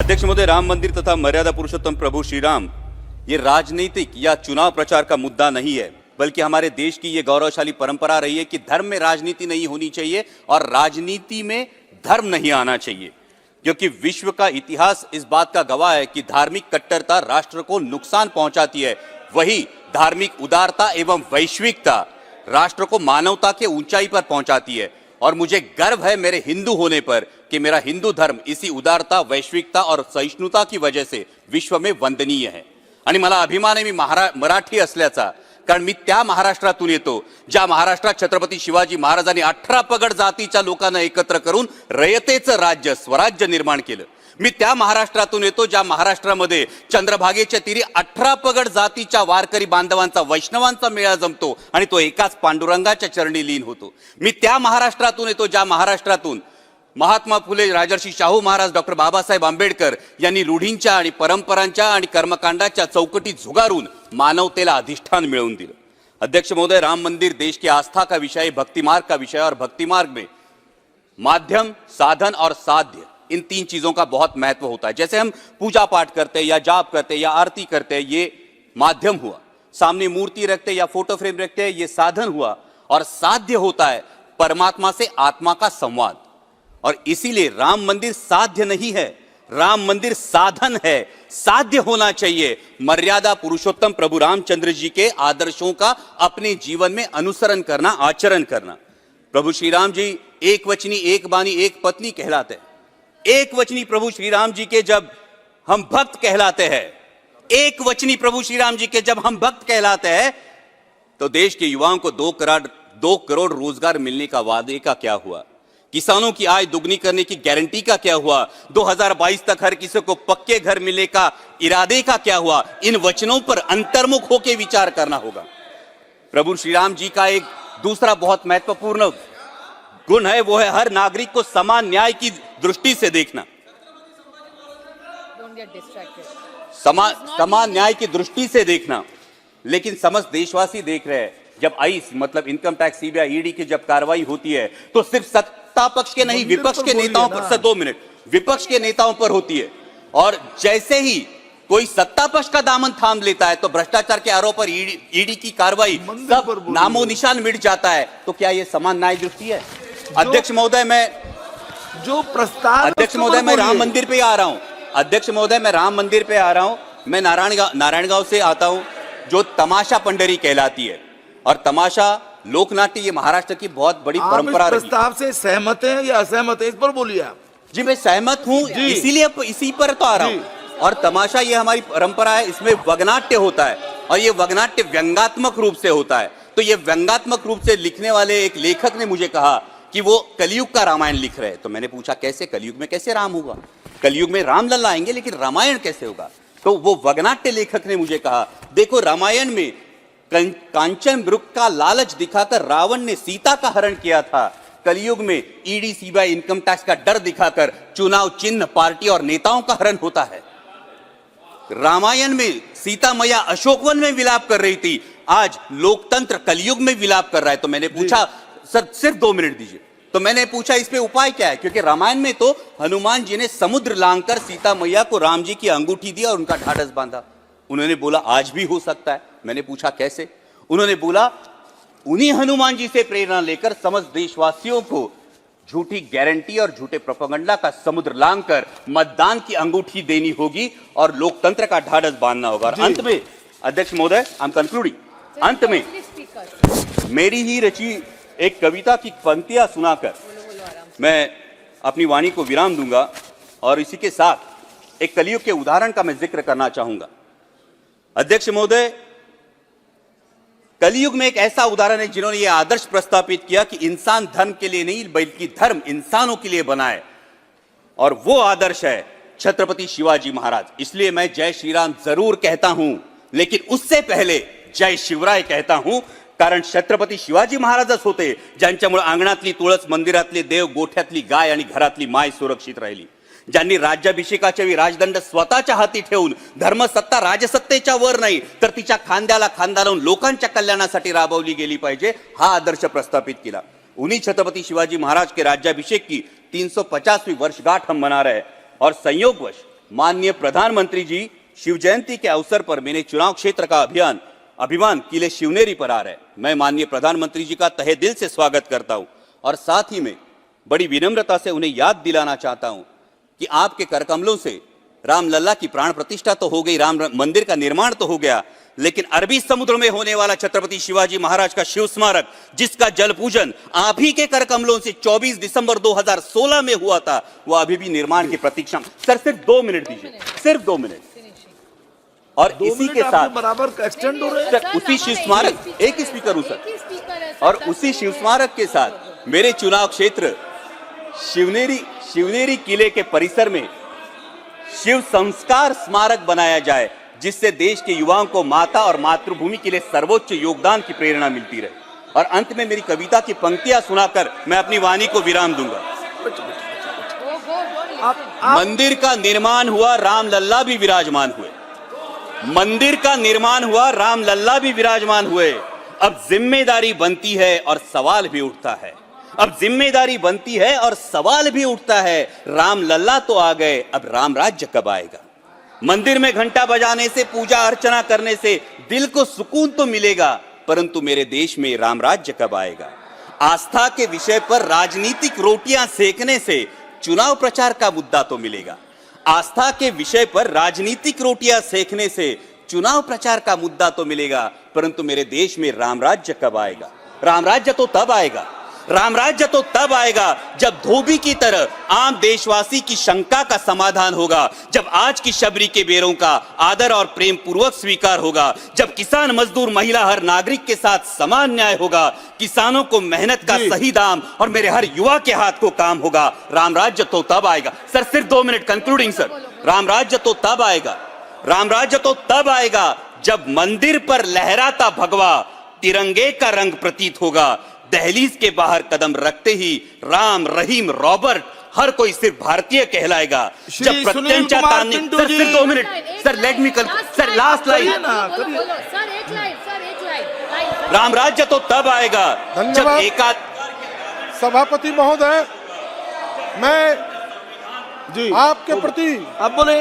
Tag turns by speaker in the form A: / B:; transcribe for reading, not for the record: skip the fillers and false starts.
A: अध्यक्ष महोदय, राम मंदिर तथा मर्यादा पुरुषोत्तम प्रभु श्री राम ये राजनीतिक या चुनाव प्रचार का मुद्दा नहीं है, बल्कि हमारे देश की ये गौरवशाली परंपरा रही है कि धर्म में राजनीति नहीं होनी चाहिए और राजनीति में धर्म नहीं आना चाहिए, क्योंकि विश्व का इतिहास इस बात का गवाह है कि धार्मिक कट्टरता राष्ट्र को नुकसान पहुंचाती है, वही धार्मिक उदारता एवं वैश्विकता राष्ट्र को मानवता के ऊंचाई पर पहुंचाती है। और मुझे गर्व है मेरे हिंदू होने पर कि मेरा हिंदू धर्म इसी उदारता, वैश्विकता और सहिष्णुता की वजह से विश्व में वंदनीय है। आणि मला अभिमान आहे मी मराठी असल्याचा, कारण मी त्या महाराष्ट्रातून येतो ज्या महाराष्ट्रात छत्रपती शिवाजी महाराजांनी 18 पगड जातीच्या लोकांना एकत्र करून रयतेचं राज्य, स्वराज्य निर्माण केलं। मी त्या महाराष्ट्रातून येतो ज्या महाराष्ट्रामध्ये चंद्रभागेच्या तीरी 18 पगड जातीच्या वारकरी बांधवांचा, वैष्णवांचा मेळा जमतो आणि तो एकाच पांडुरंगाच्या चरणी लीन होतो। मी त्या महाराष्ट्रातून येतो ज्या महाराष्ट्रातून महात्मा फुले, राजर्षी शाहू महाराज, डॉक्टर बाबासाहेब आंबेडकर यांनी रूढींच्या आणि परंपरांच्या आणि कर्मकांडाच्या चौकटीत झुगारून मानवतेला अधिष्ठान मिळवून दिलं। अध्यक्ष महोदय, राम मंदिर देश की आस्था का विषय है, भक्ति मार्ग का विषय है, और भक्ति मार्ग में माध्यम, साधन और साध्य, इन 3 चीजों का बहुत महत्व होता है। जैसे हम पूजा पाठ करते हैं या जाप करते हैं या आरती करते हैं, ये माध्यम हुआ। सामने मूर्ति रखते या फोटो फ्रेम रखते हैं, ये साधन हुआ। और साध्य होता है परमात्मा से आत्मा का संवाद। और इसीलिए राम मंदिर साध्य नहीं है, राम मंदिर साधन है। साध्य होना चाहिए मर्यादा पुरुषोत्तम प्रभु रामचंद्र जी के आदर्शों का अपने जीवन में अनुसरण करना, आचरण करना। प्रभु श्री राम जी एक वचनी, एक बानी, एक पत्नी कहलाते हैं। एक वचनी प्रभु श्री राम जी के जब हम भक्त कहलाते हैं, एक वचनी प्रभु श्री राम जी के जब हम भक्त कहलाते हैं, तो देश के युवाओं को 2 करोड़ रोजगार मिलने का वादे का क्या हुआ? किसानों की आय दुगनी करने की गारंटी का क्या हुआ? 2022 तक हर किसी को पक्के घर मिलने का इरादे का क्या हुआ? इन वचनों पर अंतर्मुख होकर विचार करना होगा। प्रभु श्री राम जी का एक दूसरा बहुत महत्वपूर्ण गुण है, वो है हर नागरिक को समान न्याय की दृष्टि से देखना। समान न्याय की दृष्टि से देखना। लेकिन समस्त देशवासी देख रहे हैं, जब आईस मतलब इनकम टैक्स, सीबीआई, ईडी की जब कार्रवाई होती है तो सिर्फ सत्ता पक्ष के नहीं, विपक्ष के नेताओं पर, 2 मिनट, विपक्ष के नेताओं पर होती है। और जैसे ही कोई सत्ता पक्ष का दामन थाम लेता है तो भ्रष्टाचार के आरोप पर ईडी की कार्रवाई, सब नामो निशान मिट जाता है। तो क्या यह समान न्याय दृष्टि है? अध्यक्ष महोदय, मैं जो प्रस्ताव, अध्यक्ष महोदय, मैं राम मंदिर पे आ रहा हूं। अध्यक्ष महोदय, मैं राम मंदिर पे आ रहा हूं। मैं नारायणगांव से आता हूं, जो तमाशा पंडरी कहलाती है। और तमाशा लोकनाट्य ये महाराष्ट्र की बहुत बड़ी परंपरा रही है।
B: प्रस्ताव से सहमत हैं या असहमत हैं, इस पर बोलिए आप।
A: जी, मैं सहमत हूं, इसीलिए इसी पर तो आ रहा हूं। और तमाशा ये हमारी परंपरा है, इसमें वगनाट्य होता है और ये वगनाट्य व्यंगात्मक रूप से होता है। तो ये व्यंगात्मक रूप से लिखने वाले एक लेखक ने मुझे कहा कि वो कलयुग का रामायण लिख रहे हैं। तो मैंने पूछा कैसे, कलयुग में कैसे राम होगा? कलयुग में राम लल्ला आएंगे, लेकिन रामायण कैसे होगा? तो वो वगनाट्य लेखक ने मुझे कहा, देखो रामायण में कांचन वृक्ष का लालच दिखाकर रावण ने सीता का हरण किया था। कलयुग में ईडी, सीबीआई, इनकम टैक्स का डर दिखाकर चुनाव चिन्ह, पार्टी और नेताओं का हरण होता है। रामायण में सीता मैया अशोकवन में विलाप कर रही थी, आज लोकतंत्र कलयुग में विलाप कर रहा है। तो मैंने पूछा, सर सिर्फ 2 मिनट दीजिए। तो मैंने पूछा इस पे उपाय क्या है? क्योंकि रामायण में तो हनुमान जी ने समुद्र लांघकर सीता मैया को राम जी की अंगूठी दी और उनका ढाढ़स बांधा। उन्होंने बोला आज भी हो सकता है। मैंने पूछा कैसे? उन्होंने बोला उन्हीं हनुमान जी से प्रेरणा लेकर समस्त देशवासियों को झूठी गारंटी और झूठे प्रोपेगेंडा का समुद्र लांघकर मतदान की अंगूठी देनी होगी और लोकतंत्र का ढाढ़स बांधना होगा। और अंत में अध्यक्ष महोदय, आई एम कंक्लूडिंग, अंत में मेरी ही रची एक कविता की पंक्तियां सुनाकर मैं अपनी वाणी को विराम दूंगा। और इसी के साथ एक कलयुग के उदाहरण का मैं जिक्र करना चाहूंगा। अध्यक्ष महोदय, कलयुग में एक ऐसा उदाहरण है जिन्होंने यह आदर्श प्रस्तापित किया कि इंसान धर्म के लिए नहीं बल्कि धर्म इंसानों के लिए बना है, और वो आदर्श है छत्रपति शिवाजी महाराज। इसलिए मैं जय श्री राम जरूर कहता हूं, लेकिन उससे पहले जय शिवराय कहता हूं, कारण छत्रपती शिवाजी महाराजच होते ज्यांच्यामुळे अंगणातली तुळस, मंदिरातले देव, गोठ्यातली गाय आणि घरातली माय सुरक्षित राहिली। ज्यांनी राज्याभिषेकाच्या वेळी राजदंड स्वतःच्या हाती ठेवून धर्मसत्ता राजसत्तेच्या वर नाही तर तिच्या खांद्याला खांदा लावून लोकांच्या कल्याणासाठी राबवली गेली पाहिजे, हा आदर्श प्रस्थापित केला। उन्हीं छत्रपति शिवाजी महाराज के राज्याभिषेक की 350वीं वर्षगांठ हम मना रहे हैं और संयोगवश माननीय प्रधानमंत्री जी, शिव जयंती के अवसर पर मेरे चुनाव क्षेत्र का अभिमान किले शिवनेरी पर आ रहा है। मैं माननीय प्रधानमंत्री जी का तहे दिल से स्वागत करता हूं और साथ ही में बड़ी विनम्रता से उन्हें याद दिलाना चाहता हूं कि आपके करकमलों से रामलला की प्राण प्रतिष्ठा तो हो गई, राम मंदिर का निर्माण तो हो गया, लेकिन अरबी समुद्र में होने वाला छत्रपति शिवाजी महाराज का शिव स्मारक, जिसका जल पूजन आप ही के करकमलों से 24 दिसंबर 2016 में हुआ था, वो अभी भी निर्माण की प्रतीक्षा। सर सिर्फ 2 मिनट दीजिए, सिर्फ 2 मिनट। और इसी के साथ
B: बराबर एक्सटेंड हो रहे हैं।
A: सर उसी शिव स्मारक, एक स्पीकर हूं सर, और उसी शिव स्मारक के साथ मेरे चुनाव क्षेत्र शिवनेरी किले के परिसर में शिव संस्कार स्मारक बनाया जाए, जिससे देश के युवाओं को माता और मातृभूमि के लिए सर्वोच्च योगदान की प्रेरणा मिलती रहे। और अंत में मेरी कविता की पंक्तियां सुनाकर मैं अपनी वाणी को विराम दूंगा। मंदिर का निर्माण हुआ, रामलल्ला भी विराजमान हुए। मंदिर का निर्माण हुआ, रामलल्ला भी विराजमान हुए। अब जिम्मेदारी बनती है और सवाल भी उठता है, अब जिम्मेदारी बनती है और सवाल भी उठता है। रामलल्ला तो आ गए, अब राम राज्य कब आएगा? मंदिर में घंटा बजाने से, पूजा अर्चना करने से दिल को सुकून तो मिलेगा, परंतु मेरे देश में राम राज्य कब आएगा? आस्था के विषय पर राजनीतिक रोटियां सेकने से चुनाव प्रचार का मुद्दा तो मिलेगा। आस्था के विषय पर राजनीतिक रोटियां सेकने से चुनाव प्रचार का मुद्दा तो मिलेगा, परंतु मेरे देश में राम राज्य कब आएगा? राम राज्य तो तब आएगा, राम राज्य तो तब आएगा जब धोबी की तरह आम देशवासी की शंका का समाधान होगा, जब आज की शबरी के बेरों का आदर और प्रेम पूर्वक स्वीकार होगा, जब किसान, मजदूर, महिला, हर नागरिक के साथ समान न्याय होगा, किसानों को मेहनत का सही दाम और मेरे हर युवा के हाथ को काम होगा। राम राज्य तो तब आएगा। सर सिर्फ 2 मिनट कंक्लूडिंग सर। राम राज्य तो तब आएगा, राम राज्य तो तब आएगा जब मंदिर पर लहराता भगवा तिरंगे का रंग प्रतीत होगा। दहलीज के बाहर कदम रखते ही राम, रहीम, रॉबर्ट हर कोई सिर्फ भारतीय कहलाएगा। जब प्रत्यंचा तानने, सर सिर्फ 2 minute sir, let me sir, last line. Ram राज्य तो तब आएगा जब एकाध।
C: सभापति महोदय, मैं जी आपके प्रति
B: आप बोले।